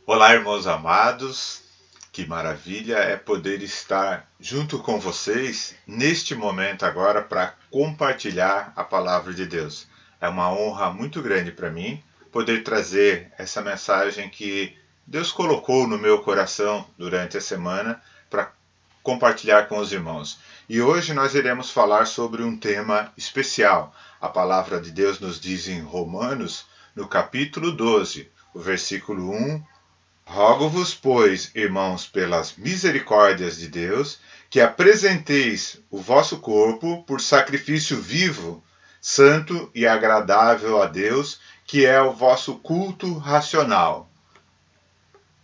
Olá, irmãos amados, que maravilha é poder estar junto com vocês neste momento agora para compartilhar a palavra de Deus. É uma honra muito grande para mim poder trazer essa mensagem que Deus colocou no meu coração durante a semana para compartilhar com os irmãos. E hoje nós iremos falar sobre um tema especial. A palavra de Deus nos diz em Romanos, no capítulo 12, o versículo 1. Rogo-vos, pois, irmãos, pelas misericórdias de Deus, que apresenteis o vosso corpo por sacrifício vivo, santo e agradável a Deus, que é o vosso culto racional.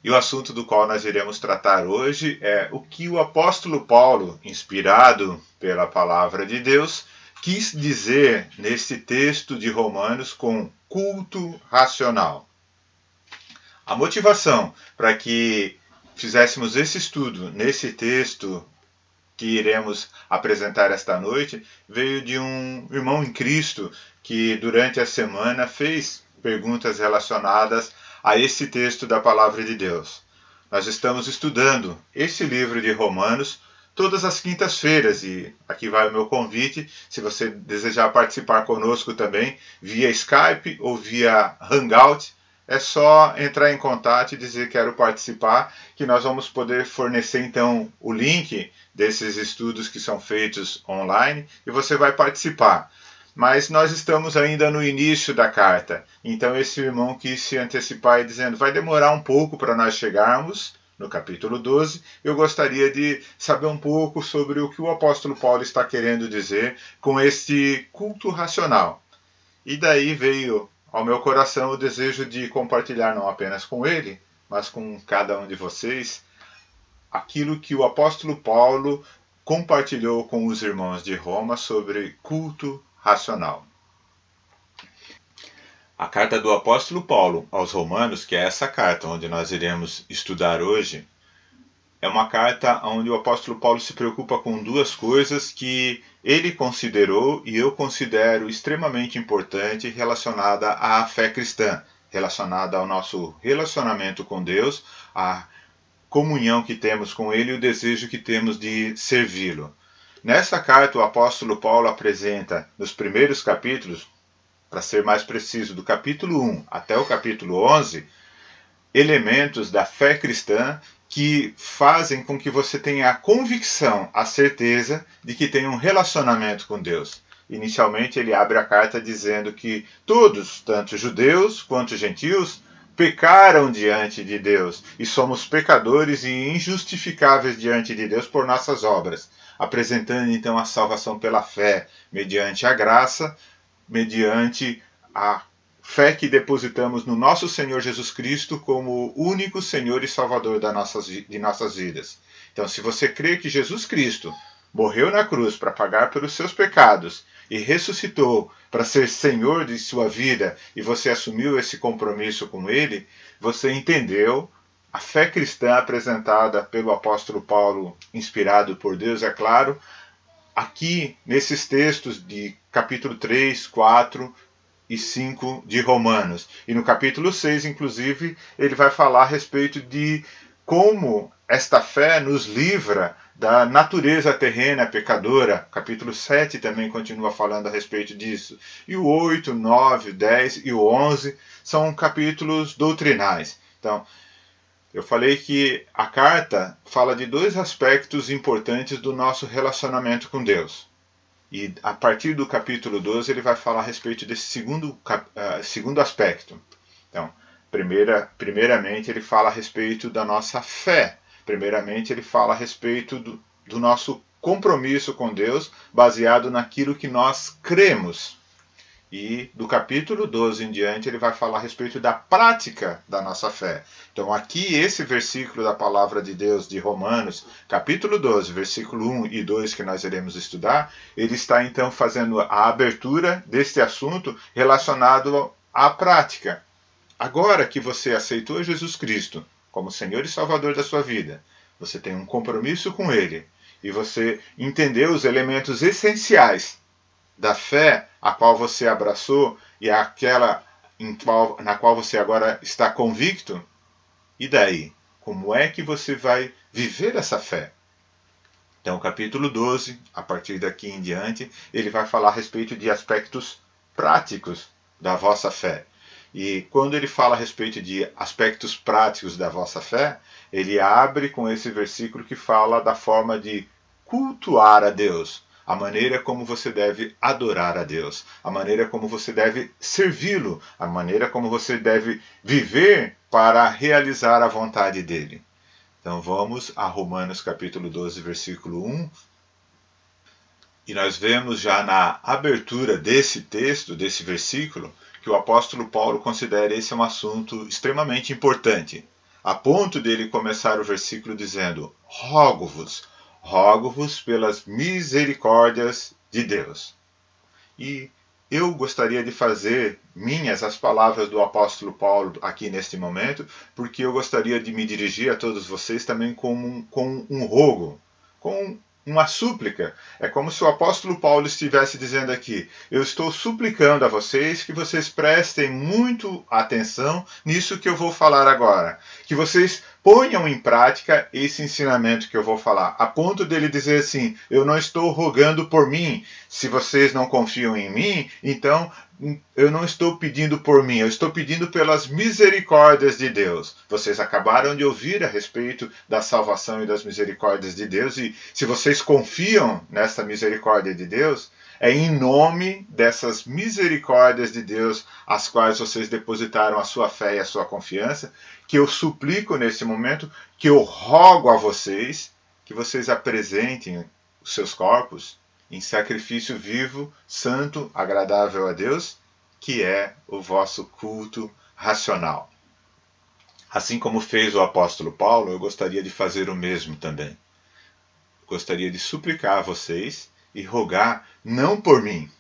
E o assunto do qual nós iremos tratar hoje é o que o apóstolo Paulo, inspirado pela palavra de Deus, quis dizer nesse texto de Romanos com culto racional. A motivação para que fizéssemos esse estudo nesse texto que iremos apresentar esta noite veio de um irmão em Cristo que durante a semana fez perguntas relacionadas a esse texto da palavra de Deus. Nós estamos estudando esse livro de Romanos todas as quintas-feiras e aqui vai o meu convite, se você desejar participar conosco também via Skype ou via Hangout, é só entrar em contato e dizer quero participar, que nós vamos poder fornecer então o link desses estudos que são feitos online e você vai participar. Mas nós estamos ainda no início da carta, então esse irmão quis se antecipar e dizendo, vai demorar um pouco para nós chegarmos no capítulo 12, eu gostaria de saber um pouco sobre o que o apóstolo Paulo está querendo dizer com este culto racional. E daí veio ao meu coração o desejo de compartilhar não apenas com ele, mas com cada um de vocês, aquilo que o apóstolo Paulo compartilhou com os irmãos de Roma sobre culto racional. A carta do apóstolo Paulo aos Romanos, que é essa carta onde nós iremos estudar hoje, é uma carta onde o apóstolo Paulo se preocupa com duas coisas que ele considerou e eu considero extremamente importante relacionada à fé cristã, relacionada ao nosso relacionamento com Deus, à comunhão que temos com Ele e o desejo que temos de servi-lo. Nessa carta, o apóstolo Paulo apresenta, nos primeiros capítulos, para ser mais preciso, do capítulo 1 até o capítulo 11, elementos da fé cristã que fazem com que você tenha a convicção, a certeza de que tem um relacionamento com Deus. Inicialmente, ele abre a carta dizendo que todos, tanto judeus quanto gentios, pecaram diante de Deus e somos pecadores e injustificáveis diante de Deus por nossas obras, apresentando então a salvação pela fé, mediante a graça, mediante a fé que depositamos no nosso Senhor Jesus Cristo como o único Senhor e Salvador de nossas vidas. Então, se você crê que Jesus Cristo morreu na cruz para pagar pelos seus pecados e ressuscitou para ser Senhor de sua vida e você assumiu esse compromisso com Ele, você entendeu a fé cristã apresentada pelo apóstolo Paulo, inspirado por Deus, é claro, aqui nesses textos de capítulo 3, 4 e 5 de Romanos. E no capítulo 6, inclusive, ele vai falar a respeito de como esta fé nos livra da natureza terrena pecadora. Capítulo 7 também continua falando a respeito disso. E o 8, 9, 10 e o 11 são capítulos doutrinais. Então, eu falei que a carta fala de dois aspectos importantes do nosso relacionamento com Deus. E a partir do capítulo 12 ele vai falar a respeito desse segundo aspecto. Então, primeiramente ele fala a respeito da nossa fé. Primeiramente ele fala a respeito do nosso compromisso com Deus baseado naquilo que nós cremos. E do capítulo 12 em diante ele vai falar a respeito da prática da nossa fé. Então aqui esse versículo da palavra de Deus de Romanos, capítulo 12, versículo 1 e 2 que nós iremos estudar, ele está então fazendo a abertura deste assunto relacionado à prática. Agora que você aceitou Jesus Cristo como Senhor e Salvador da sua vida, você tem um compromisso com Ele e você entendeu os elementos essenciais da fé a qual você abraçou e aquela na qual você agora está convicto, E daí? Como é que você vai viver essa fé? Então, capítulo 12, a partir daqui em diante, ele vai falar a respeito de aspectos práticos da vossa fé. E quando ele fala a respeito de aspectos práticos da vossa fé, ele abre com esse versículo que fala da forma de cultuar a Deus, a maneira como você deve adorar a Deus, a maneira como você deve servi-lo, a maneira como você deve viver para realizar a vontade dele. Então vamos a Romanos capítulo 12, versículo 1. E nós vemos já na abertura desse texto, desse versículo, que o apóstolo Paulo considera esse um assunto extremamente importante, a ponto dele começar o versículo dizendo: rogo-vos pelas misericórdias de Deus. E eu gostaria de fazer minhas as palavras do apóstolo Paulo aqui neste momento, porque eu gostaria de me dirigir a todos vocês também com um rogo, com uma súplica. É como se o apóstolo Paulo estivesse dizendo aqui: eu estou suplicando a vocês que vocês prestem muito atenção nisso que eu vou falar agora, que vocês ponham em prática esse ensinamento que eu vou falar, a ponto dele dizer assim: eu não estou rogando por mim, se vocês não confiam em mim, então eu não estou pedindo por mim, eu estou pedindo pelas misericórdias de Deus. Vocês acabaram de ouvir a respeito da salvação e das misericórdias de Deus, e se vocês confiam nessa misericórdia de Deus, é em nome dessas misericórdias de Deus, as quais vocês depositaram a sua fé e a sua confiança, que eu suplico nesse momento, que eu rogo a vocês, que vocês apresentem os seus corpos em sacrifício vivo, santo, agradável a Deus, que é o vosso culto racional. Assim como fez o apóstolo Paulo, eu gostaria de fazer o mesmo também. Gostaria de suplicar a vocês e rogar, não por mim,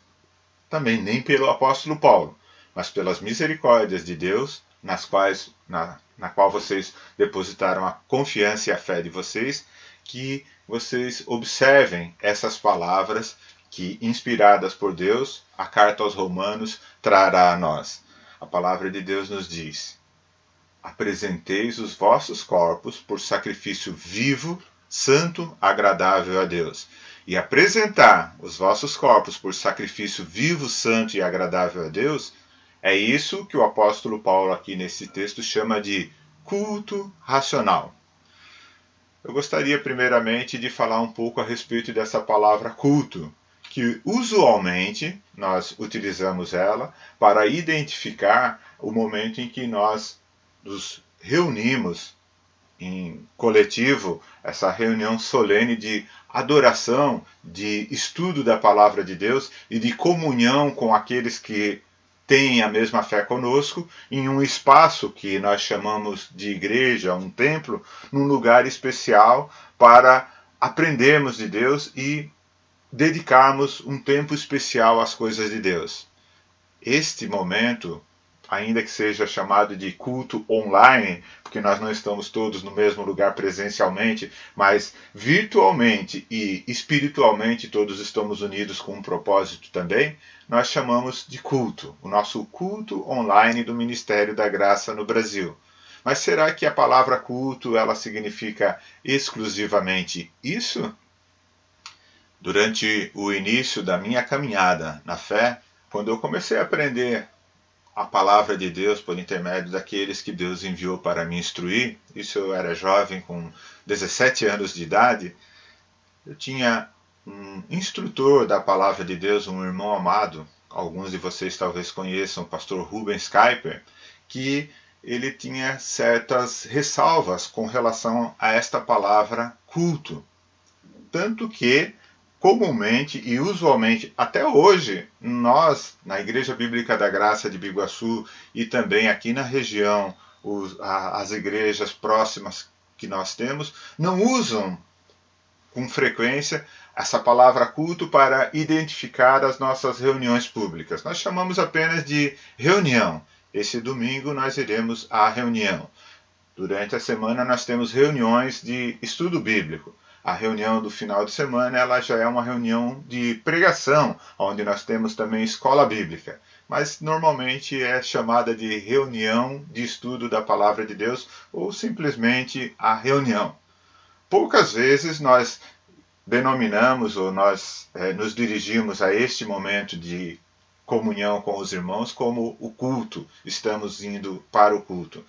também nem pelo apóstolo Paulo, mas pelas misericórdias de Deus, na qual vocês depositaram a confiança e a fé de vocês, que vocês observem essas palavras que, inspiradas por Deus, a carta aos Romanos trará a nós. A palavra de Deus nos diz: apresenteis os vossos corpos por sacrifício vivo, santo, agradável a Deus. E apresentar os vossos corpos por sacrifício vivo, santo e agradável a Deus, é isso que o apóstolo Paulo aqui nesse texto chama de culto racional. Eu gostaria primeiramente de falar um pouco a respeito dessa palavra culto, que usualmente nós utilizamos ela para identificar o momento em que nós nos reunimos em coletivo, essa reunião solene de adoração, de estudo da palavra de Deus e de comunhão com aqueles que têm a mesma fé conosco, em um espaço que nós chamamos de igreja, um templo, num lugar especial para aprendermos de Deus e dedicarmos um tempo especial às coisas de Deus. Este momento, ainda que seja chamado de culto online, porque nós não estamos todos no mesmo lugar presencialmente, mas virtualmente e espiritualmente todos estamos unidos com um propósito também, nós chamamos de culto, o nosso culto online do Ministério da Graça no Brasil. Mas será que a palavra culto ela significa exclusivamente isso? Durante o início da minha caminhada na fé, quando eu comecei a aprender a palavra de Deus por intermédio daqueles que Deus enviou para me instruir, isso eu era jovem, com 17 anos de idade, eu tinha um instrutor da palavra de Deus, um irmão amado, alguns de vocês talvez conheçam, o pastor Rubens Kuyper, que ele tinha certas ressalvas com relação a esta palavra culto. Tanto que comumente e usualmente, até hoje, nós, na Igreja Bíblica da Graça de Biguaçu e também aqui na região, as igrejas próximas que nós temos, não usam com frequência essa palavra culto para identificar as nossas reuniões públicas. Nós chamamos apenas de reunião. Esse domingo nós iremos à reunião. Durante a semana nós temos reuniões de estudo bíblico. A reunião do final de semana ela já é uma reunião de pregação, onde nós temos também escola bíblica. mas normalmente é chamada de reunião de estudo da Palavra de Deus ou simplesmente a reunião. Poucas vezes nós denominamos ou nós nos dirigimos a este momento de comunhão com os irmãos como o culto, estamos indo para o culto.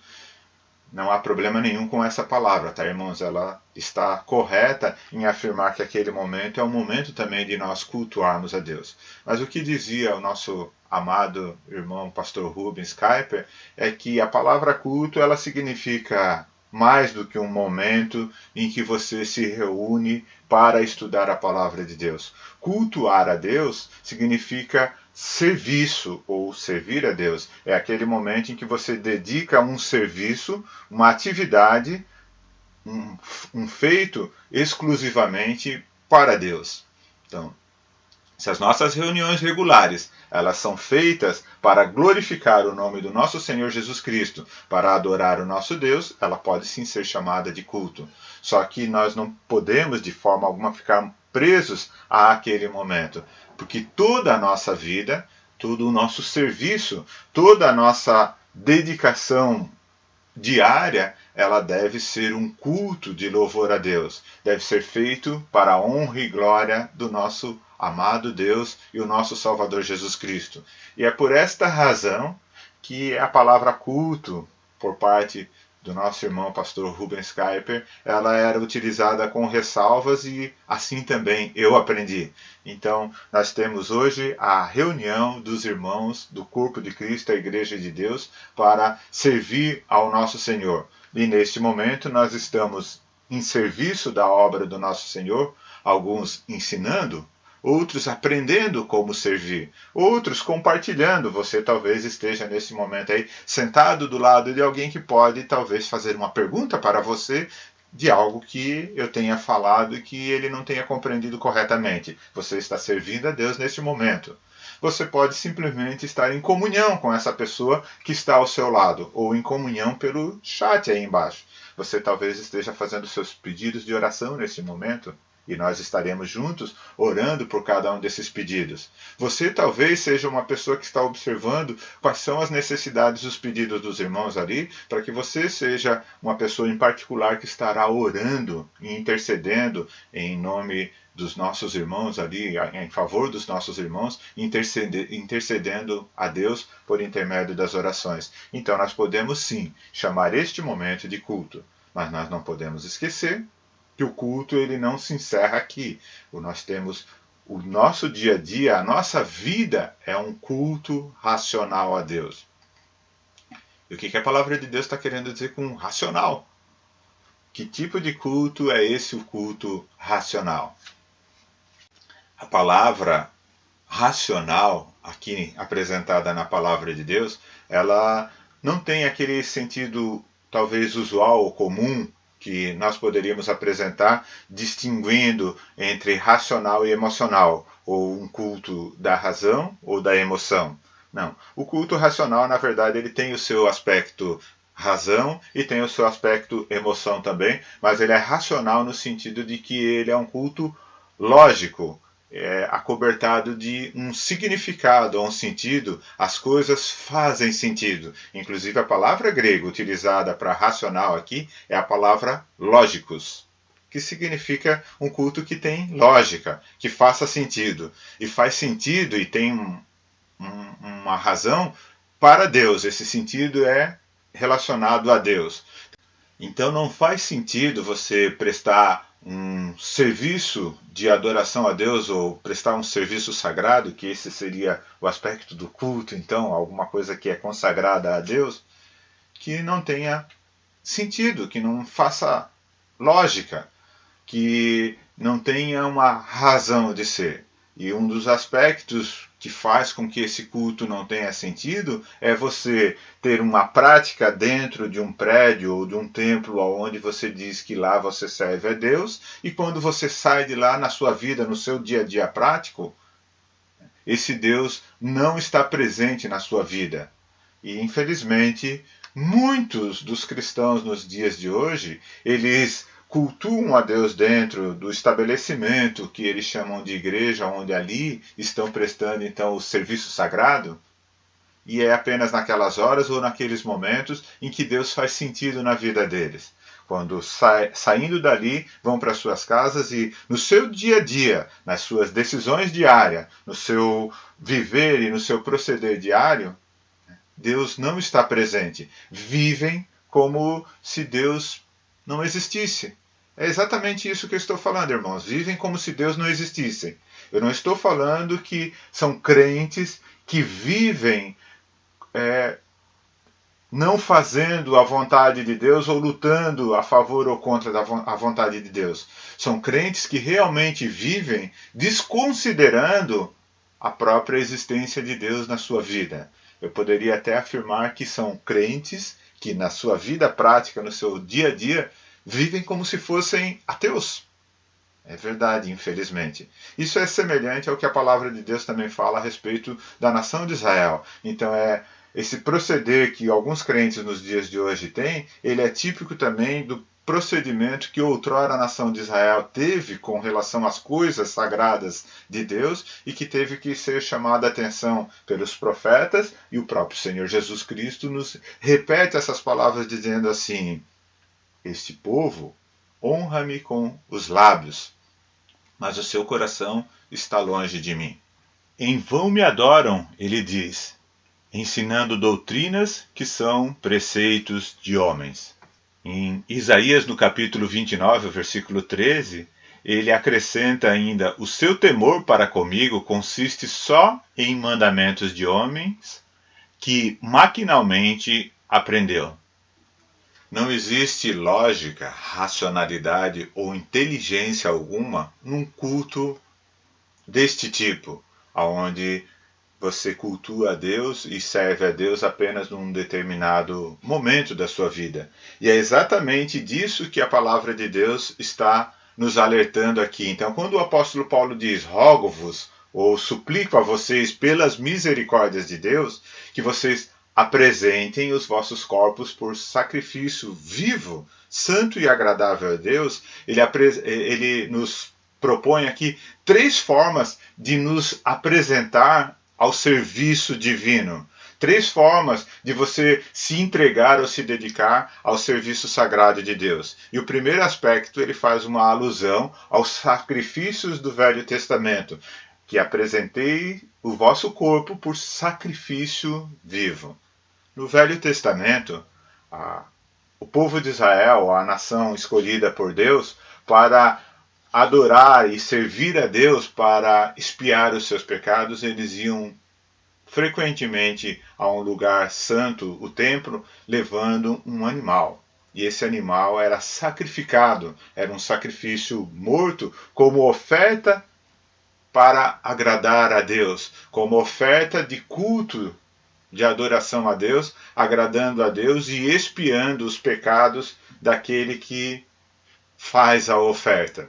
Não há problema nenhum com essa palavra, tá, irmãos? Ela está correta em afirmar que aquele momento é um momento também de nós cultuarmos a Deus. Mas o que dizia o nosso amado irmão pastor Rubens Kuyper é que a palavra culto ela significa mais do que um momento em que você se reúne para estudar a palavra de Deus. Cultuar a Deus significa serviço ou servir a Deus. É aquele momento em que você dedica um serviço, uma atividade, um feito exclusivamente para Deus. Então, se as nossas reuniões regulares elas são feitas para glorificar o nome do nosso Senhor Jesus Cristo, para adorar o nosso Deus, ela pode sim ser chamada de culto. Só que nós não podemos de forma alguma ficar presos àquele momento, porque toda a nossa vida, todo o nosso serviço, toda a nossa dedicação diária, ela deve ser um culto de louvor a Deus. Deve ser feito para a honra e glória do nosso amado Deus e o nosso Salvador Jesus Cristo. E é por esta razão que a palavra culto, por parte do nosso irmão pastor Rubens Kuyper, ela era utilizada com ressalvas e assim também eu aprendi. Então, nós temos hoje a reunião dos irmãos do corpo de Cristo, a Igreja de Deus, para servir ao nosso Senhor. E neste momento nós estamos em serviço da obra do nosso Senhor, alguns ensinando, outros aprendendo como servir, outros compartilhando. Você talvez esteja nesse momento aí sentado do lado de alguém que pode talvez fazer uma pergunta para você de algo que eu tenha falado e que ele não tenha compreendido corretamente. Você está servindo a Deus neste momento. Você pode simplesmente estar em comunhão com essa pessoa que está ao seu lado, ou em comunhão pelo chat aí embaixo. Você talvez esteja fazendo seus pedidos de oração neste momento, e nós estaremos juntos orando por cada um desses pedidos. Você talvez seja uma pessoa que está observando quais são as necessidades dos pedidos dos irmãos ali, para que você seja uma pessoa em particular que estará orando e intercedendo em nome dos nossos irmãos ali, em favor dos nossos irmãos, intercedendo a Deus por intermédio das orações. Então nós podemos sim chamar este momento de culto, mas nós não podemos esquecer que o culto ele não se encerra aqui. Nós temos o nosso dia a dia, a nossa vida é um culto racional a Deus. E o que a palavra de Deus está querendo dizer com racional? Que tipo de culto é esse o culto racional? A palavra racional, aqui apresentada na palavra de Deus, ela não tem aquele sentido talvez usual ou comum que nós poderíamos apresentar distinguindo entre racional e emocional, ou um culto da razão ou da emoção. Não, o culto racional, na verdade, ele tem o seu aspecto razão e tem o seu aspecto emoção também, mas ele é racional no sentido de que ele é um culto lógico, acobertado de um significado, um sentido, as coisas fazem sentido. Inclusive a palavra grega utilizada para racional aqui é a palavra lógicos, que significa um culto que tem lógica, que faça sentido. E faz sentido e tem uma razão para Deus. Esse sentido é relacionado a Deus. Então não faz sentido você prestar um serviço de adoração a Deus ou prestar um serviço sagrado, que esse seria o aspecto do culto, então, alguma coisa que é consagrada a Deus, que não tenha sentido, que não faça lógica, que não tenha uma razão de ser. E um dos aspectos que faz com que esse culto não tenha sentido é você ter uma prática dentro de um prédio ou de um templo onde você diz que lá você serve a Deus, e quando você sai de lá na sua vida, no seu dia a dia prático, esse Deus não está presente na sua vida. E infelizmente, muitos dos cristãos nos dias de hoje, eles cultuam a Deus dentro do estabelecimento que eles chamam de igreja, onde ali estão prestando então o serviço sagrado, e é apenas naquelas horas ou naqueles momentos em que Deus faz sentido na vida deles. Quando saindo dali, vão para suas casas e no seu dia a dia, nas suas decisões diárias, no seu viver e no seu proceder diário, Deus não está presente. Vivem como se Deus não existisse. É exatamente isso que eu estou falando, irmãos. Vivem como se Deus não existisse. Eu não estou falando que são crentes que vivem não fazendo a vontade de Deus ou lutando a favor ou contra a vontade de Deus. São crentes que realmente vivem desconsiderando a própria existência de Deus na sua vida. Eu poderia até afirmar que são crentes que na sua vida prática, no seu dia a dia, vivem como se fossem ateus. É verdade, infelizmente. Isso é semelhante ao que a palavra de Deus também fala a respeito da nação de Israel. Então esse proceder que alguns crentes nos dias de hoje têm, ele é típico também do procedimento que outrora a nação de Israel teve com relação às coisas sagradas de Deus e que teve que ser chamada a atenção pelos profetas, e o próprio Senhor Jesus Cristo nos repete essas palavras dizendo assim: este povo honra-me com os lábios, mas o seu coração está longe de mim. Em vão me adoram, ele diz, ensinando doutrinas que são preceitos de homens. Em Isaías, no capítulo 29, versículo 13, ele acrescenta ainda: o seu temor para comigo consiste só em mandamentos de homens que maquinalmente aprendeu. Não existe lógica, racionalidade ou inteligência alguma num culto deste tipo, onde você cultua a Deus e serve a Deus apenas num determinado momento da sua vida. E é exatamente disso que a palavra de Deus está nos alertando aqui. Então, quando o apóstolo Paulo diz: rogo-vos ou suplico a vocês pelas misericórdias de Deus, que vocês apresentem os vossos corpos por sacrifício vivo, santo e agradável a Deus, ele nos propõe aqui 3 formas de nos apresentar ao serviço divino. 3 formas de você se entregar ou se dedicar ao serviço sagrado de Deus. E o primeiro aspecto, ele faz uma alusão aos sacrifícios do Velho Testamento, que apresentei o vosso corpo por sacrifício vivo. No Velho Testamento, o povo de Israel, a nação escolhida por Deus, para adorar e servir a Deus, para expiar os seus pecados, eles iam frequentemente a um lugar santo, o templo, levando um animal. E esse animal era sacrificado, era um sacrifício morto, como oferta para agradar a Deus, como oferta de culto, de adoração a Deus, agradando a Deus e expiando os pecados daquele que faz a oferta.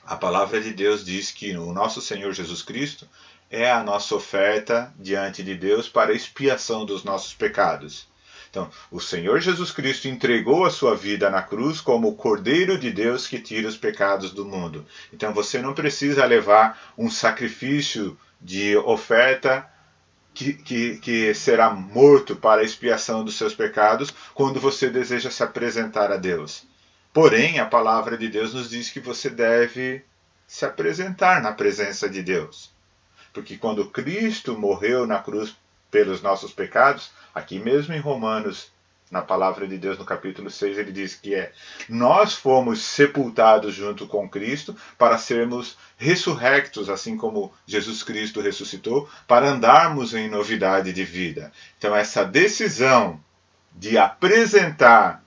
A palavra de Deus diz que o nosso Senhor Jesus Cristo é a nossa oferta diante de Deus para a expiação dos nossos pecados. Então, o Senhor Jesus Cristo entregou a sua vida na cruz como o Cordeiro de Deus que tira os pecados do mundo. Então, você não precisa levar um sacrifício de oferta que será morto para a expiação dos seus pecados quando você deseja se apresentar a Deus. Porém, a palavra de Deus nos diz que você deve se apresentar na presença de Deus. Porque quando Cristo morreu na cruz pelos nossos pecados, aqui mesmo em Romanos, na palavra de Deus no capítulo 6, ele diz que nós fomos sepultados junto com Cristo para sermos ressurrectos, assim como Jesus Cristo ressuscitou, para andarmos em novidade de vida. Então essa decisão de apresentar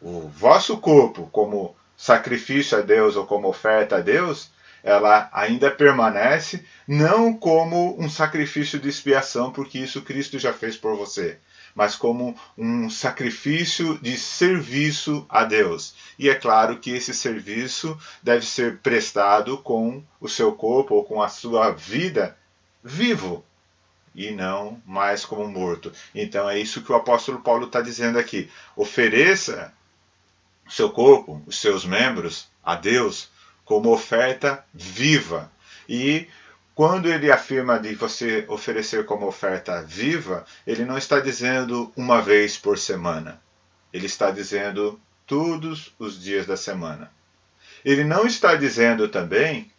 o vosso corpo como sacrifício a Deus ou como oferta a Deus, ela ainda permanece não como um sacrifício de expiação, porque isso Cristo já fez por você, mas como um sacrifício de serviço a Deus. E é claro que esse serviço deve ser prestado com o seu corpo ou com a sua vida vivo, e não mais como morto. Então é isso que o apóstolo Paulo está dizendo aqui. Ofereça o seu corpo, os seus membros, a Deus, como oferta viva. E quando ele afirma de você oferecer como oferta viva, ele não está dizendo uma vez por semana. Ele está dizendo todos os dias da semana. Ele não está dizendo também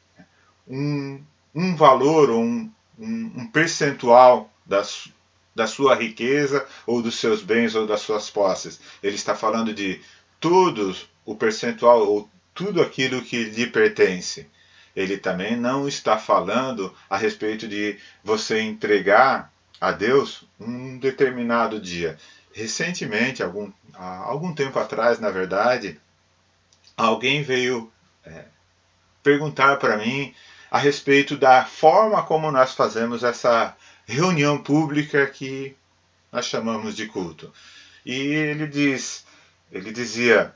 um valor ou um percentual da sua riqueza ou dos seus bens ou das suas posses. Ele está falando de tudo o percentual ou tudo aquilo que lhe pertence. Ele também não está falando a respeito de você entregar a Deus um determinado dia. Recentemente, há algum tempo atrás, na verdade, alguém veio perguntar para mim a respeito da forma como nós fazemos essa reunião pública que nós chamamos de culto. E ele dizia,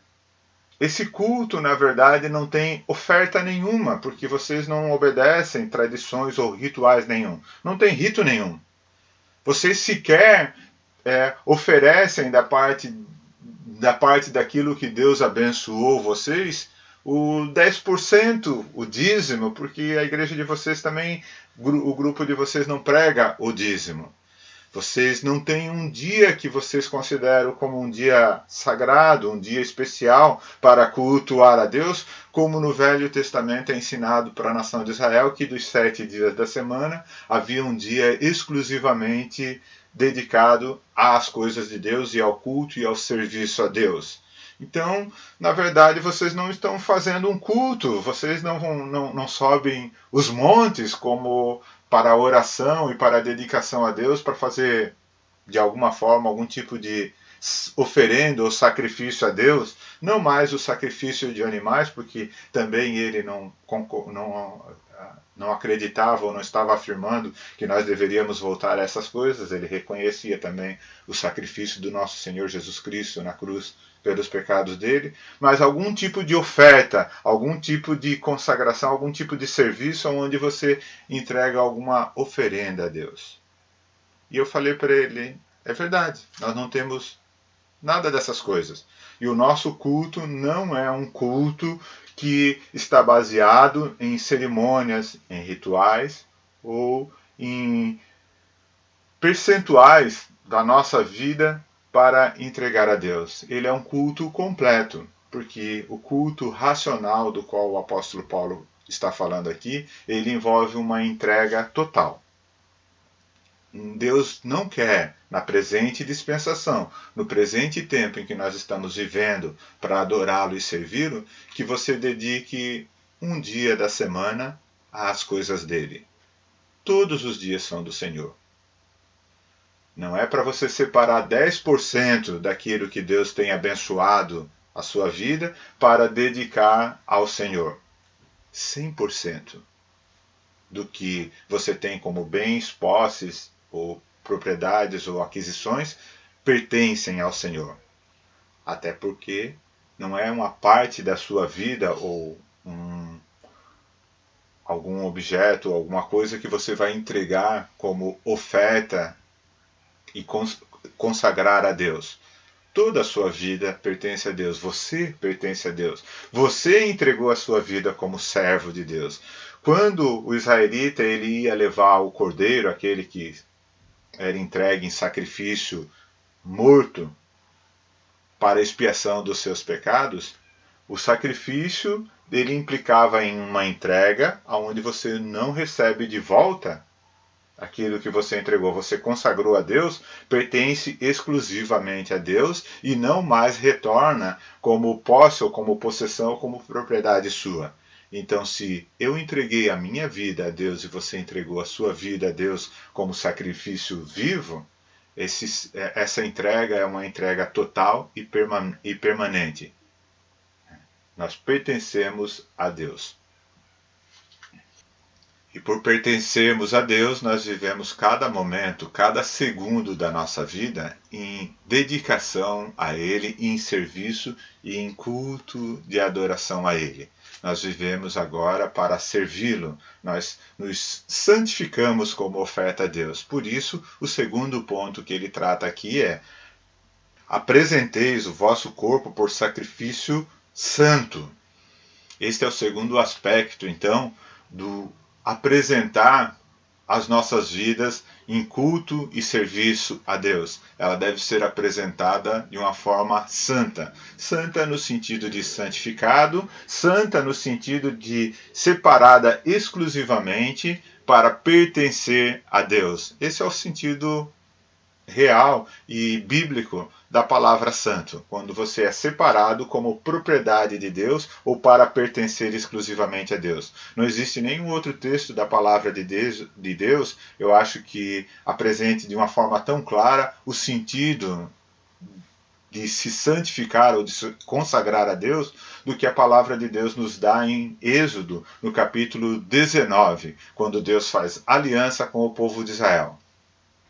esse culto, na verdade, não tem oferta nenhuma, porque vocês não obedecem tradições ou rituais nenhum. Não tem rito nenhum. Vocês sequer oferecem da parte daquilo que Deus abençoou vocês, o 10%, o dízimo, porque a igreja de vocês também, o grupo de vocês não prega o dízimo. Vocês não têm um dia que vocês consideram como um dia sagrado, um dia especial para cultuar a Deus, como no Velho Testamento é ensinado para a nação de Israel, que dos 7 dias da semana havia um dia exclusivamente dedicado às coisas de Deus e ao culto e ao serviço a Deus. Então, na verdade, vocês não estão fazendo um culto, vocês não sobem os montes como para a oração e para a dedicação a Deus, para fazer, de alguma forma, algum tipo de oferenda ou sacrifício a Deus, não mais o sacrifício de animais, porque também ele não acreditava ou não estava afirmando que nós deveríamos voltar a essas coisas. Ele reconhecia também o sacrifício do nosso Senhor Jesus Cristo na cruz pelos pecados dele, mas algum tipo de oferta, algum tipo de consagração, algum tipo de serviço onde você entrega alguma oferenda a Deus. E eu falei para ele, é verdade, nós não temos nada dessas coisas. E o nosso culto não é um culto que está baseado em cerimônias, em rituais ou em percentuais da nossa vida para entregar a Deus. Ele é um culto completo, porque o culto racional do qual o apóstolo Paulo está falando aqui, ele envolve uma entrega total. Deus não quer, na presente dispensação, no presente tempo em que nós estamos vivendo, para adorá-lo e servi-lo, que você dedique um dia da semana às coisas dele. Todos os dias são do Senhor. Não é para você separar 10% daquilo que Deus tem abençoado a sua vida para dedicar ao Senhor. 100% do que você tem como bens, posses, ou propriedades ou aquisições pertencem ao Senhor. Até porque não é uma parte da sua vida ou algum objeto, alguma coisa que você vai entregar como oferta e consagrar a Deus. Toda a sua vida pertence a Deus. Você pertence a Deus. Você entregou a sua vida como servo de Deus. Quando o israelita ele ia levar o cordeiro, aquele que era entregue em sacrifício morto para a expiação dos seus pecados, o sacrifício dele implicava em uma entrega onde você não recebe de volta aquilo que você entregou, você consagrou a Deus, pertence exclusivamente a Deus e não mais retorna como posse ou como possessão ou como propriedade sua. Então, se eu entreguei a minha vida a Deus e você entregou a sua vida a Deus como sacrifício vivo, essa entrega é uma entrega total e permanente. Nós pertencemos a Deus. E por pertencermos a Deus, nós vivemos cada momento, cada segundo da nossa vida em dedicação a Ele, em serviço e em culto de adoração a Ele. Nós vivemos agora para servi-lo, nós nos santificamos como oferta a Deus. Por isso, o segundo ponto que ele trata aqui é: apresenteis o vosso corpo por sacrifício santo. Este é o segundo aspecto, então, do apresentar as nossas vidas em culto e serviço a Deus. Ela deve ser apresentada de uma forma santa. Santa no sentido de santificado, santa no sentido de separada exclusivamente para pertencer a Deus. Esse é o sentido real e bíblico da palavra santo, quando você é separado como propriedade de Deus ou para pertencer exclusivamente a Deus. Não existe nenhum outro texto da palavra de Deus, eu acho, que apresente de uma forma tão clara o sentido de se santificar ou de se consagrar a Deus do que a palavra de Deus nos dá em Êxodo, no capítulo 19, quando Deus faz aliança com o povo de Israel.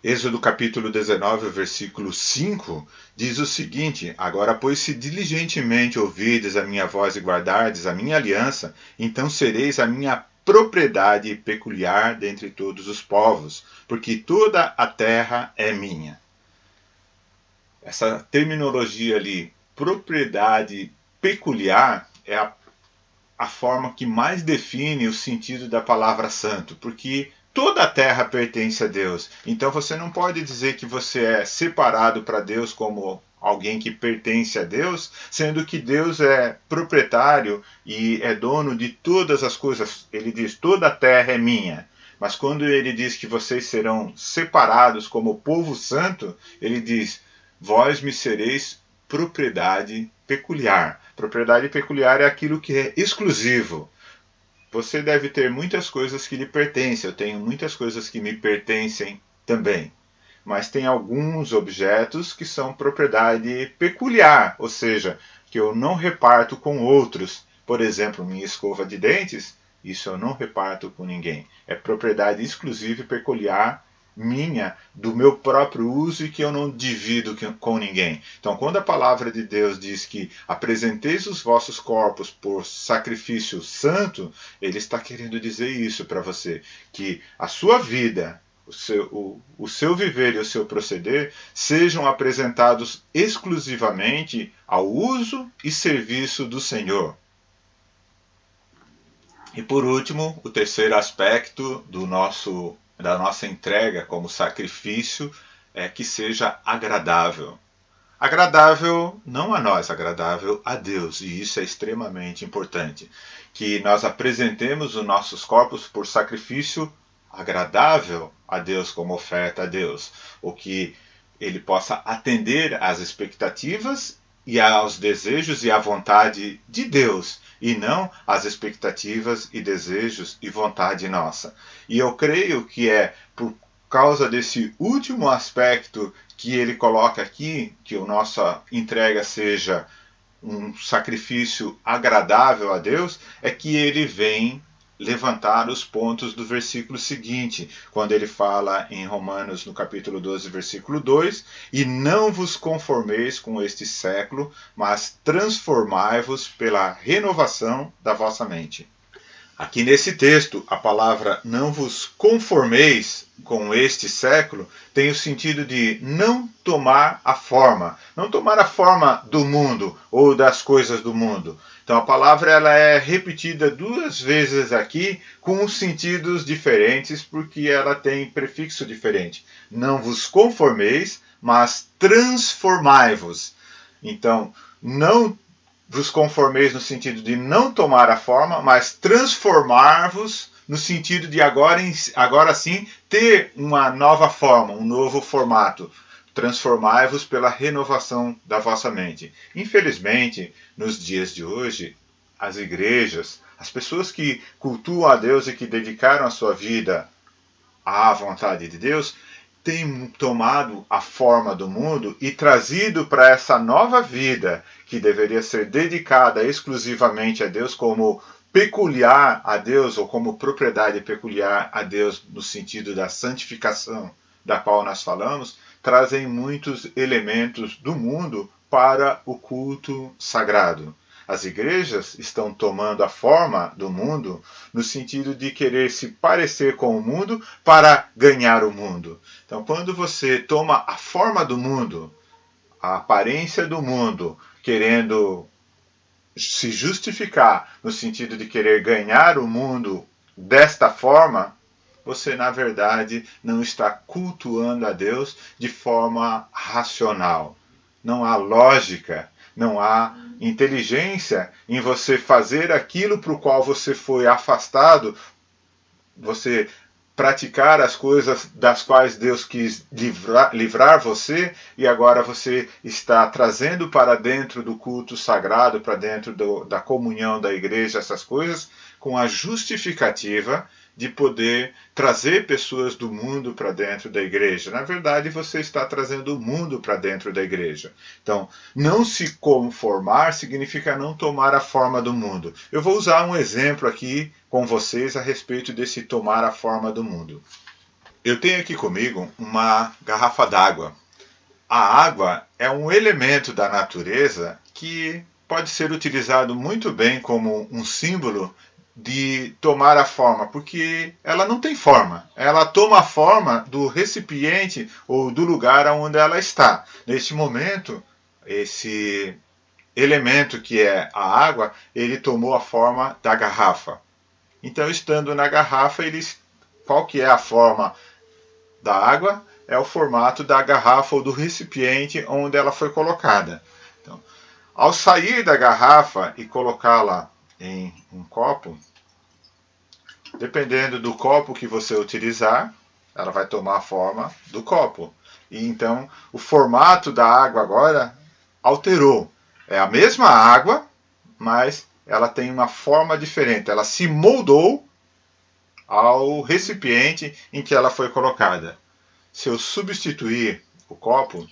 Êxodo capítulo 19, versículo 5, diz o seguinte: Agora, pois, se diligentemente ouvirdes a minha voz e guardardes a minha aliança, então sereis a minha propriedade peculiar dentre todos os povos, porque toda a terra é minha. Essa terminologia ali, propriedade peculiar, é a forma que mais define o sentido da palavra santo, porque toda a terra pertence a Deus. Então você não pode dizer que você é separado para Deus como alguém que pertence a Deus, sendo que Deus é proprietário e é dono de todas as coisas. Ele diz: toda a terra é minha. Mas quando ele diz que vocês serão separados como povo santo, ele diz: vós me sereis propriedade peculiar. Propriedade peculiar é aquilo que é exclusivo. Você deve ter muitas coisas que lhe pertencem, eu tenho muitas coisas que me pertencem também. Mas tem alguns objetos que são propriedade peculiar, ou seja, que eu não reparto com outros. Por exemplo, minha escova de dentes, isso eu não reparto com ninguém. É propriedade exclusiva e peculiar minha, do meu próprio uso e que eu não divido com ninguém. Então, quando a palavra de Deus diz que apresenteis os vossos corpos por sacrifício santo, ele está querendo dizer isso para você, que a sua vida, o seu viver e o seu proceder sejam apresentados exclusivamente ao uso e serviço do Senhor. E por último, o terceiro aspecto da nossa entrega como sacrifício é que seja agradável. Agradável não a nós, agradável a Deus, e isso é extremamente importante. Que nós apresentemos os nossos corpos por sacrifício agradável a Deus, como oferta a Deus, ou que ele possa atender às expectativas e aos desejos e à vontade de Deus, e não às expectativas e desejos e vontade nossa. E eu creio que é por causa desse último aspecto que ele coloca aqui, que a nossa entrega seja um sacrifício agradável a Deus, é que ele vem levantar os pontos do versículo seguinte, quando ele fala em Romanos, no capítulo 12, versículo 2, e não vos conformeis com este século, mas transformai-vos pela renovação da vossa mente. Aqui nesse texto, a palavra não vos conformeis com este século tem o sentido de não tomar a forma do mundo ou das coisas do mundo. Então a palavra ela é repetida duas vezes aqui com sentidos diferentes porque ela tem prefixo diferente. Não vos conformeis, mas transformai-vos. Então, não vos conformeis no sentido de não tomar a forma, mas transformar-vos no sentido de agora sim ter uma nova forma, um novo formato. Transformai-vos pela renovação da vossa mente. Infelizmente, nos dias de hoje, as igrejas, as pessoas que cultuam a Deus e que dedicaram a sua vida à vontade de Deus, tem tomado a forma do mundo e trazido para essa nova vida que deveria ser dedicada exclusivamente a Deus como peculiar a Deus ou como propriedade peculiar a Deus no sentido da santificação da qual nós falamos, trazem muitos elementos do mundo para o culto sagrado. As igrejas estão tomando a forma do mundo no sentido de querer se parecer com o mundo para ganhar o mundo. Então, quando você toma a forma do mundo, a aparência do mundo, querendo se justificar no sentido de querer ganhar o mundo desta forma, você na verdade não está cultuando a Deus de forma racional. Não há lógica, não há inteligência em você fazer aquilo para o qual você foi afastado, você praticar as coisas das quais Deus quis livrar você, e agora você está trazendo para dentro do culto sagrado, para dentro da comunhão da igreja, essas coisas, com a justificativa de poder trazer pessoas do mundo para dentro da igreja. Na verdade, você está trazendo o mundo para dentro da igreja. Então, não se conformar significa não tomar a forma do mundo. Eu vou usar um exemplo aqui com vocês a respeito desse tomar a forma do mundo. Eu tenho aqui comigo uma garrafa d'água. A água é um elemento da natureza que pode ser utilizado muito bem como um símbolo de tomar a forma, porque ela não tem forma. Ela toma a forma do recipiente ou do lugar onde ela está. Neste momento, esse elemento que é a água, ele tomou a forma da garrafa. Então, estando na garrafa, qual que é a forma da água? É o formato da garrafa ou do recipiente onde ela foi colocada. Então, ao sair da garrafa e colocá-la em um copo, dependendo do copo que você utilizar, ela vai tomar a forma do copo. E então, o formato da água agora alterou. É a mesma água, mas ela tem uma forma diferente. Ela se moldou ao recipiente em que ela foi colocada. Se eu substituir o copo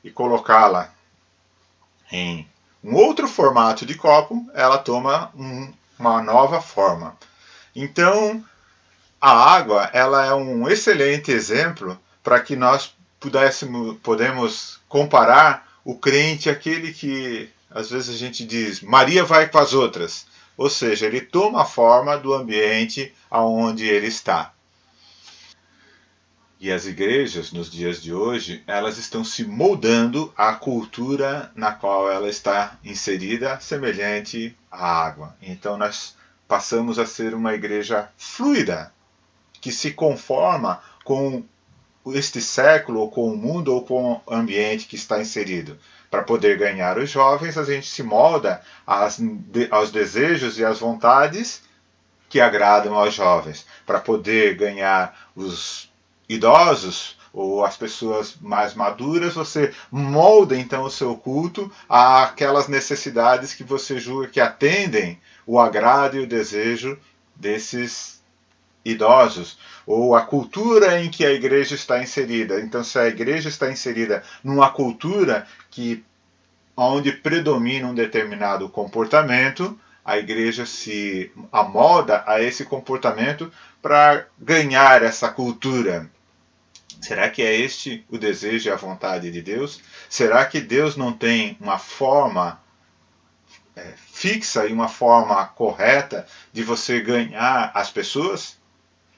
e colocá-la em um outro formato de copo, ela toma uma nova forma. Então, a água ela é um excelente exemplo para que nós podemos comparar o crente aquele que às vezes a gente diz Maria vai com as outras, ou seja, ele toma a forma do ambiente aonde ele está. E as igrejas nos dias de hoje elas estão se moldando à cultura na qual ela está inserida, semelhante à água. Então nós passamos a ser uma igreja fluida, que se conforma com este século, ou com o mundo, ou com o ambiente que está inserido. Para poder ganhar os jovens, a gente se molda aos desejos e às vontades que agradam aos jovens. Para poder ganhar os idosos ou as pessoas mais maduras, você molda então o seu culto àquelas necessidades que você julga que atendem o agrado e o desejo desses idosos, ou a cultura em que a igreja está inserida. Então, se a igreja está inserida numa cultura onde predomina um determinado comportamento, a igreja se amolda a esse comportamento para ganhar essa cultura. Será que é este o desejo e a vontade de Deus? Será que Deus não tem uma forma fixa e uma forma correta de você ganhar as pessoas?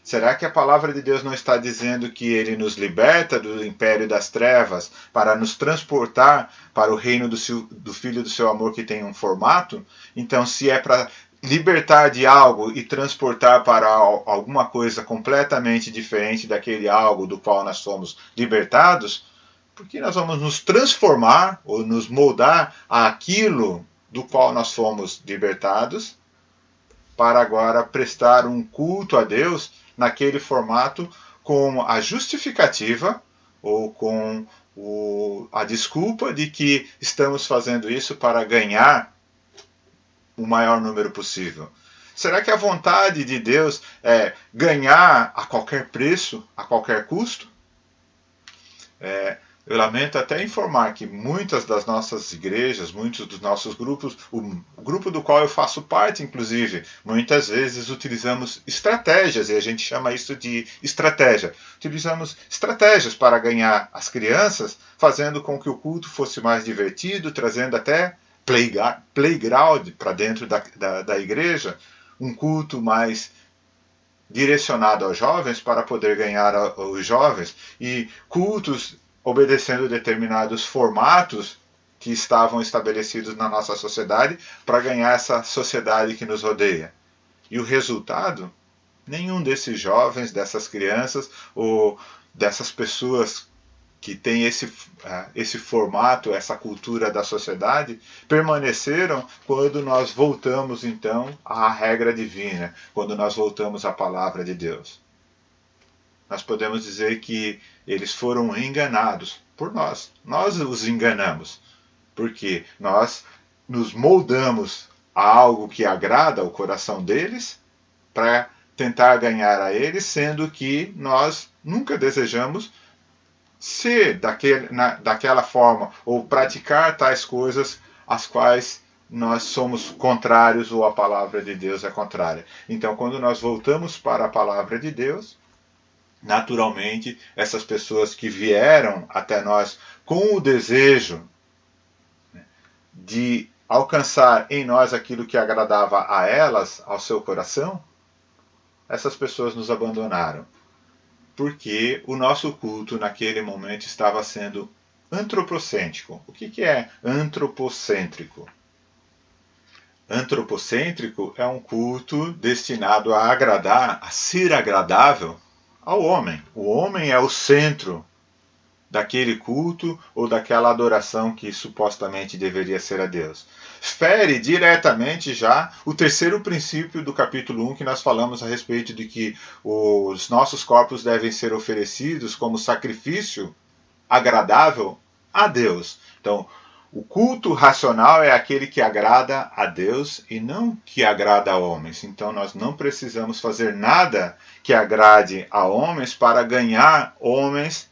Será que a palavra de Deus não está dizendo que ele nos liberta do império das trevas para nos transportar para o reino do Filho do seu amor que tem um formato? Então, se é para libertar de algo e transportar para alguma coisa completamente diferente daquele algo do qual nós somos libertados, porque nós vamos nos transformar ou nos moldar àquilo do qual nós fomos libertados, para agora prestar um culto a Deus naquele formato com a justificativa ou com a desculpa de que estamos fazendo isso para ganhar o maior número possível. Será que a vontade de Deus é ganhar a qualquer preço, a qualquer custo? Eu lamento até informar que muitas das nossas igrejas, muitos dos nossos grupos, o grupo do qual eu faço parte, inclusive, muitas vezes utilizamos estratégias, e a gente chama isso de estratégia. Utilizamos estratégias para ganhar as crianças, fazendo com que o culto fosse mais divertido, trazendo até playground para dentro da igreja, um culto mais direcionado aos jovens para poder ganhar os jovens, e cultos obedecendo determinados formatos que estavam estabelecidos na nossa sociedade para ganhar essa sociedade que nos rodeia. E o resultado? Nenhum desses jovens, dessas crianças ou dessas pessoas que têm esse formato, essa cultura da sociedade, permaneceram quando nós voltamos então à regra divina, quando nós voltamos à palavra de Deus. Nós podemos dizer que eles foram enganados por nós. Nós os enganamos, porque nós nos moldamos a algo que agrada ao coração deles para tentar ganhar a eles, sendo que nós nunca desejamos ser daquela forma ou praticar tais coisas às quais nós somos contrários ou a palavra de Deus é contrária. Então, quando nós voltamos para a palavra de Deus, naturalmente, essas pessoas que vieram até nós com o desejo de alcançar em nós aquilo que agradava a elas, ao seu coração, essas pessoas nos abandonaram. Porque o nosso culto naquele momento estava sendo antropocêntrico. O que é antropocêntrico? Antropocêntrico é um culto destinado a agradar, a ser agradável ao homem. O homem é o centro daquele culto ou daquela adoração que supostamente deveria ser a Deus. Fere diretamente já o terceiro princípio do capítulo 1 que nós falamos a respeito de que os nossos corpos devem ser oferecidos como sacrifício agradável a Deus. Então, o culto racional é aquele que agrada a Deus e não que agrada a homens. Então, nós não precisamos fazer nada que agrade a homens para ganhar homens,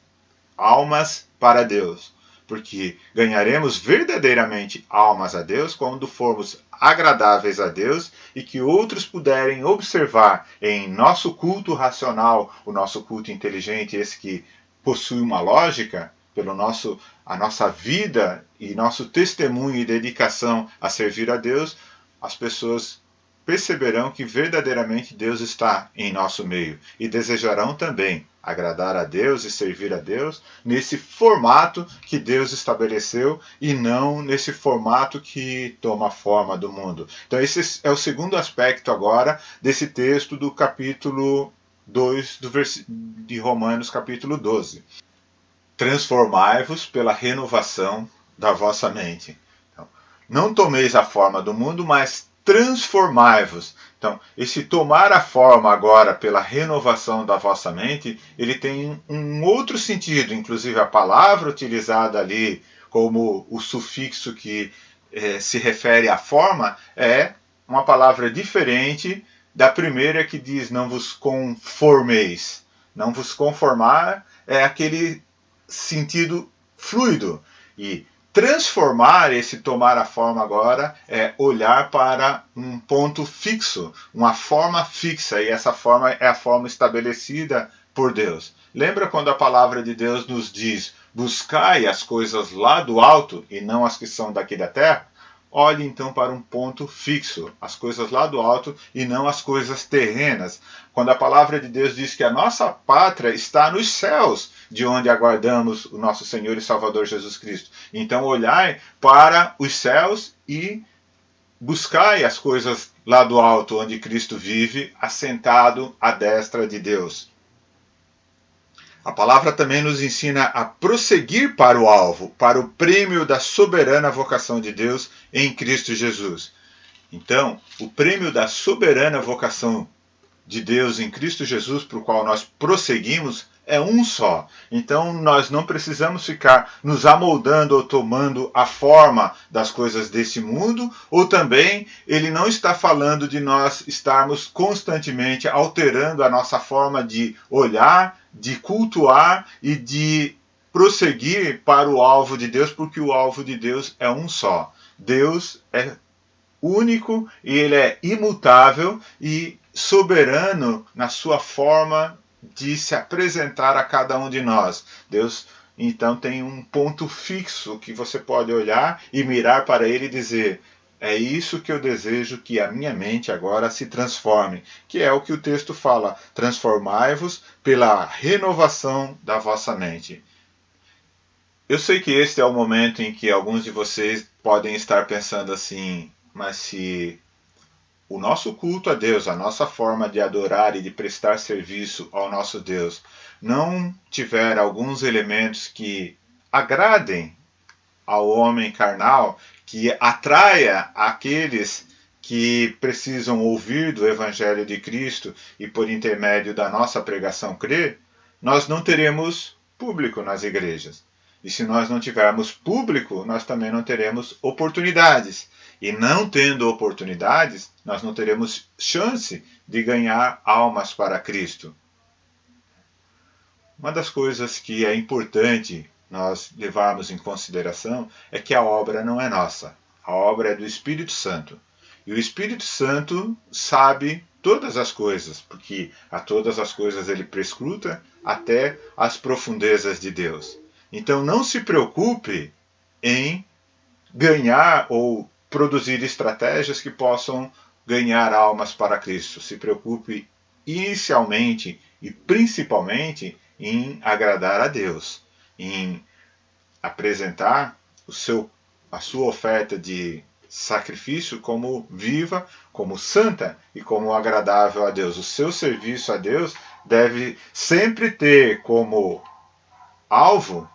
almas para Deus. Porque ganharemos verdadeiramente almas a Deus quando formos agradáveis a Deus e que outros puderem observar em nosso culto racional, o nosso culto inteligente, esse que possui uma lógica, a nossa vida e nosso testemunho e dedicação a servir a Deus, as pessoas perceberão que verdadeiramente Deus está em nosso meio e desejarão também agradar a Deus e servir a Deus nesse formato que Deus estabeleceu e não nesse formato que toma a forma do mundo. Então esse é o segundo aspecto agora desse texto do capítulo 2 de Romanos, capítulo 12. Transformai-vos pela renovação da vossa mente. Então, não tomeis a forma do mundo, mas transformai-vos. Então, esse tomar a forma agora pela renovação da vossa mente, ele tem um outro sentido. Inclusive, a palavra utilizada ali como o sufixo que se refere à forma é uma palavra diferente da primeira que diz não vos conformeis. Não vos conformar é aquele sentido fluido. E transformar, esse tomar a forma agora, é olhar para um ponto fixo, uma forma fixa, e essa forma é a forma estabelecida por Deus. Lembra quando a palavra de Deus nos diz: buscai as coisas lá do alto e não as que são daqui da terra? Olhe então para um ponto fixo, as coisas lá do alto e não as coisas terrenas. Quando a palavra de Deus diz que a nossa pátria está nos céus, de onde aguardamos o nosso Senhor e Salvador Jesus Cristo. Então olhai para os céus e buscai as coisas lá do alto, onde Cristo vive, assentado à destra de Deus. A palavra também nos ensina a prosseguir para o alvo, para o prêmio da soberana vocação de Deus em Cristo Jesus. Então, o prêmio da soberana vocação de Deus em Cristo Jesus, para o qual nós prosseguimos, é um só. Então, nós não precisamos ficar nos amoldando ou tomando a forma das coisas desse mundo, ou também ele não está falando de nós estarmos constantemente alterando a nossa forma de olhar, de cultuar e de prosseguir para o alvo de Deus, porque o alvo de Deus é um só. Deus é único e ele é imutável e soberano na sua forma de se apresentar a cada um de nós. Deus então tem um ponto fixo que você pode olhar e mirar para ele e dizer: é isso que eu desejo que a minha mente agora se transforme, que é o que o texto fala: transformai-vos pela renovação da vossa mente. Eu sei que este é o momento em que alguns de vocês podem estar pensando assim: mas se o nosso culto a Deus, a nossa forma de adorar e de prestar serviço ao nosso Deus, não tiver alguns elementos que agradem ao homem carnal, que atraia aqueles que precisam ouvir do Evangelho de Cristo e por intermédio da nossa pregação crer, nós não teremos público nas igrejas. E se nós não tivermos público, nós também não teremos oportunidades. E não tendo oportunidades, nós não teremos chance de ganhar almas para Cristo. Uma das coisas que é importante nós levarmos em consideração é que a obra não é nossa. A obra é do Espírito Santo. E o Espírito Santo sabe todas as coisas, porque a todas as coisas ele prescruta até as profundezas de Deus. Então não se preocupe em ganhar ou produzir estratégias que possam ganhar almas para Cristo. Se preocupe inicialmente e principalmente em agradar a Deus, em apresentar a sua oferta de sacrifício como viva, como santa e como agradável a Deus. O seu serviço a Deus deve sempre ter como alvo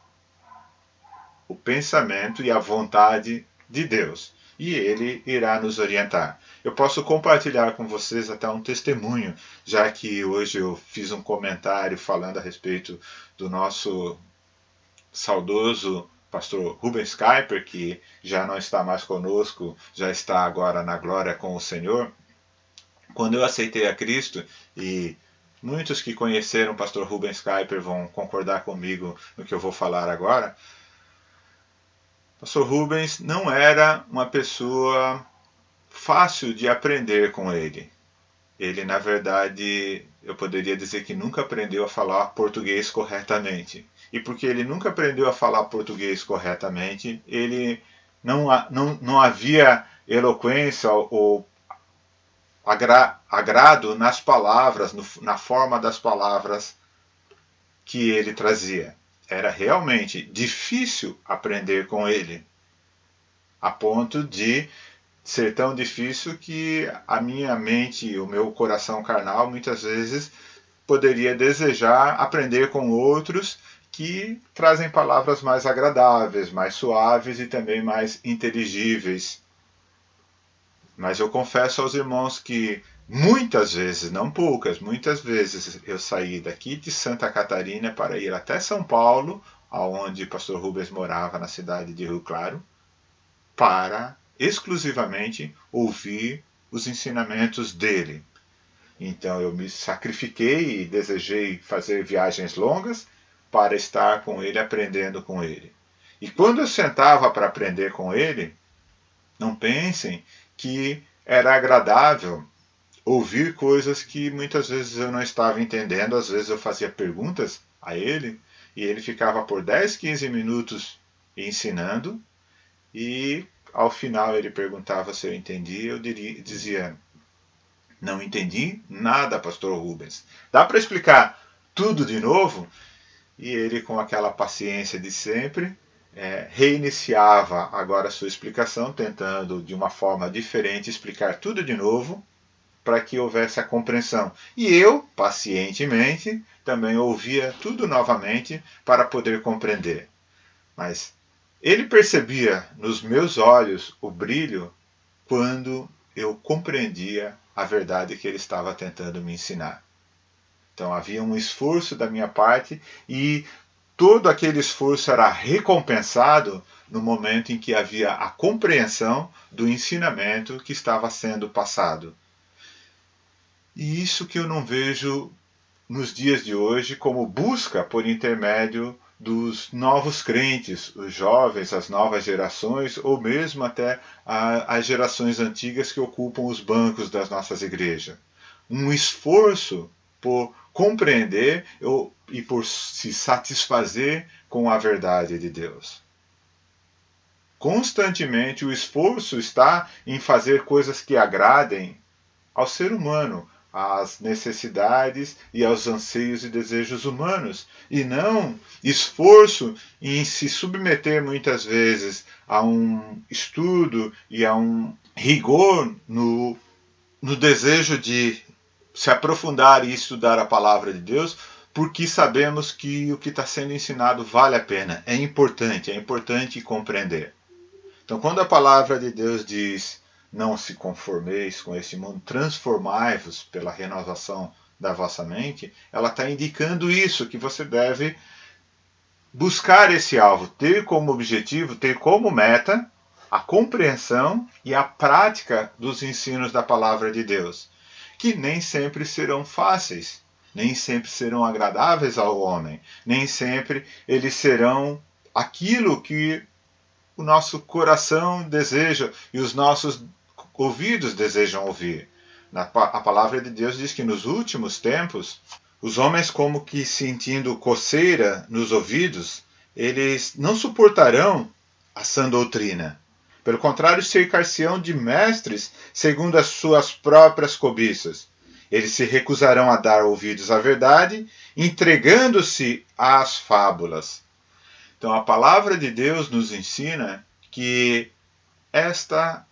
o pensamento e a vontade de Deus. E Ele irá nos orientar. Eu posso compartilhar com vocês até um testemunho, já que hoje eu fiz um comentário falando a respeito do nosso saudoso pastor Rubens Kuyper, que já não está mais conosco, já está agora na glória com o Senhor. Quando eu aceitei a Cristo, e muitos que conheceram o pastor Rubens Kuyper vão concordar comigo no que eu vou falar agora, pastor Rubens não era uma pessoa fácil de aprender com ele. Ele, na verdade, eu poderia dizer que nunca aprendeu a falar português corretamente. E porque ele nunca aprendeu a falar português corretamente, ele não havia eloquência ou agrado nas palavras, na forma das palavras que ele trazia. Era realmente difícil aprender com ele, a ponto de ser tão difícil que a minha mente e o meu coração carnal muitas vezes poderia desejar aprender com outros que trazem palavras mais agradáveis, mais suaves e também mais inteligíveis. Mas eu confesso aos irmãos que muitas vezes, não poucas, muitas vezes eu saí daqui de Santa Catarina para ir até São Paulo, aonde o pastor Rubens morava na cidade de Rio Claro, para exclusivamente ouvir os ensinamentos dele. Então eu me sacrifiquei e desejei fazer viagens longas para estar com ele, aprendendo com ele. E quando eu sentava para aprender com ele, não pensem que era agradável ouvir coisas que muitas vezes eu não estava entendendo. Às vezes eu fazia perguntas a ele e ele ficava por 10, 15 minutos ensinando, e ao final ele perguntava se eu entendia. Eu dizia: não entendi nada, pastor Rubens. Dá para explicar tudo de novo? E ele, com aquela paciência de sempre, reiniciava agora a sua explicação, tentando de uma forma diferente explicar tudo de novo, para que houvesse a compreensão. E eu, pacientemente, também ouvia tudo novamente para poder compreender. Mas ele percebia nos meus olhos o brilho quando eu compreendia a verdade que ele estava tentando me ensinar. Então havia um esforço da minha parte e todo aquele esforço era recompensado no momento em que havia a compreensão do ensinamento que estava sendo passado. E isso que eu não vejo nos dias de hoje como busca por intermédio dos novos crentes, os jovens, as novas gerações, ou mesmo até as gerações antigas que ocupam os bancos das nossas igrejas. Um esforço por compreender e por se satisfazer com a verdade de Deus. Constantemente o esforço está em fazer coisas que agradem ao ser humano, às necessidades e aos anseios e desejos humanos, e não esforço em se submeter muitas vezes a um estudo e a um rigor no no desejo de se aprofundar e estudar a palavra de Deus, porque sabemos que o que está sendo ensinado vale a pena, é importante compreender. Então, quando a palavra de Deus diz: não se conformeis com este mundo, transformai-vos pela renovação da vossa mente, ela está indicando isso, que você deve buscar esse alvo, ter como objetivo, ter como meta a compreensão e a prática dos ensinos da palavra de Deus, que nem sempre serão fáceis, nem sempre serão agradáveis ao homem, nem sempre eles serão aquilo que o nosso coração deseja e os nossos ouvidos desejam ouvir. A palavra de Deus diz que nos últimos tempos, os homens, como que sentindo coceira nos ouvidos, eles não suportarão a sã doutrina. Pelo contrário, cercar-se-ão de mestres segundo as suas próprias cobiças. Eles se recusarão a dar ouvidos à verdade, entregando-se às fábulas. Então a palavra de Deus nos ensina que esta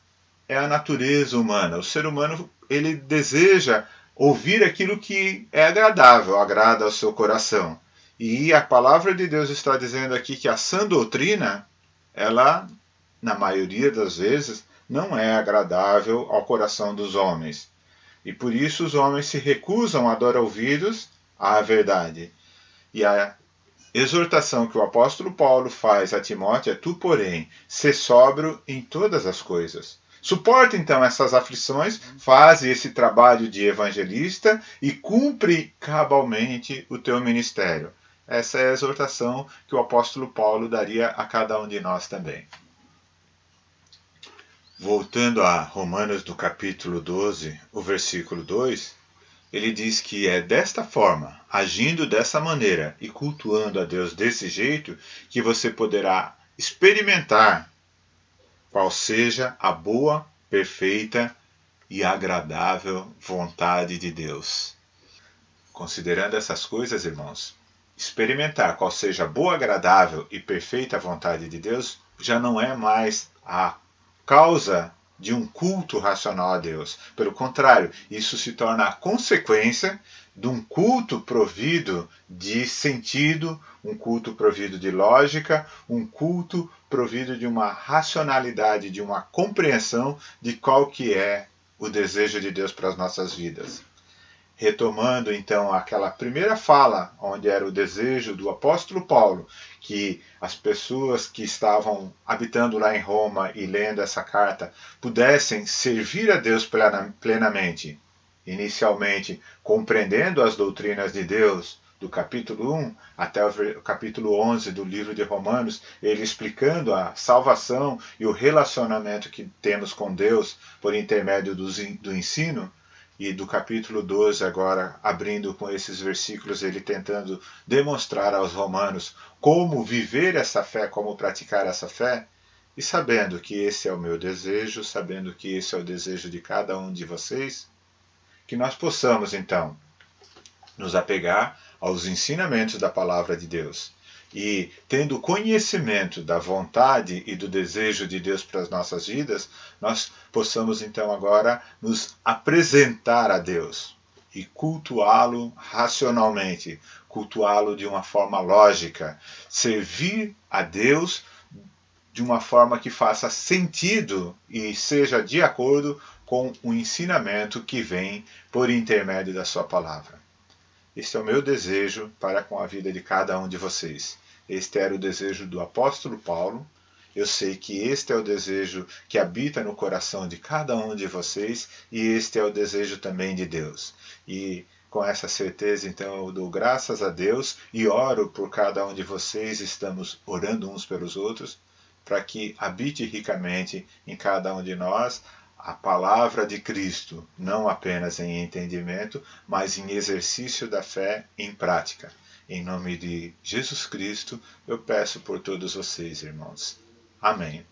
é a natureza humana. O ser humano, ele deseja ouvir aquilo que é agradável, agrada ao seu coração. E a palavra de Deus está dizendo aqui que a sã doutrina, ela, na maioria das vezes, não é agradável ao coração dos homens. E por isso os homens se recusam a dar ouvidos à verdade. E a exortação que o apóstolo Paulo faz a Timóteo é: tu, porém, sê sóbrio em todas as coisas. Suporta então essas aflições, faz esse trabalho de evangelista e cumpre cabalmente o teu ministério. Essa é a exortação que o apóstolo Paulo daria a cada um de nós também. Voltando a Romanos do capítulo 12, o versículo 2, ele diz que é desta forma, agindo dessa maneira e cultuando a Deus desse jeito, que você poderá experimentar qual seja a boa, perfeita e agradável vontade de Deus. Considerando essas coisas, irmãos, experimentar qual seja a boa, agradável e perfeita vontade de Deus já não é mais a causa de um culto racional a Deus. Pelo contrário, isso se torna a consequência de um culto provido de sentido, um culto provido de lógica, um culto provido de uma racionalidade, de uma compreensão de qual que é o desejo de Deus para as nossas vidas. Retomando então aquela primeira fala, onde era o desejo do apóstolo Paulo, que as pessoas que estavam habitando lá em Roma e lendo essa carta pudessem servir a Deus plenamente, inicialmente compreendendo as doutrinas de Deus, do capítulo 1 até o capítulo 11 do livro de Romanos, ele explicando a salvação e o relacionamento que temos com Deus por intermédio do ensino. E do capítulo 12 agora, abrindo com esses versículos, ele tentando demonstrar aos romanos como viver essa fé, como praticar essa fé, e sabendo que esse é o meu desejo, sabendo que esse é o desejo de cada um de vocês, que nós possamos então nos apegar aos ensinamentos da palavra de Deus. E tendo conhecimento da vontade e do desejo de Deus para as nossas vidas, nós possamos então agora nos apresentar a Deus e cultuá-lo racionalmente, cultuá-lo de uma forma lógica, servir a Deus de uma forma que faça sentido e seja de acordo com o ensinamento que vem por intermédio da sua palavra. Este é o meu desejo para com a vida de cada um de vocês. Este era o desejo do apóstolo Paulo. Eu sei que este é o desejo que habita no coração de cada um de vocês e este é o desejo também de Deus. E com essa certeza, então, eu dou graças a Deus e oro por cada um de vocês. Estamos orando uns pelos outros para que habite ricamente em cada um de nós a palavra de Cristo, não apenas em entendimento, mas em exercício da fé em prática. Em nome de Jesus Cristo, eu peço por todos vocês, irmãos. Amém.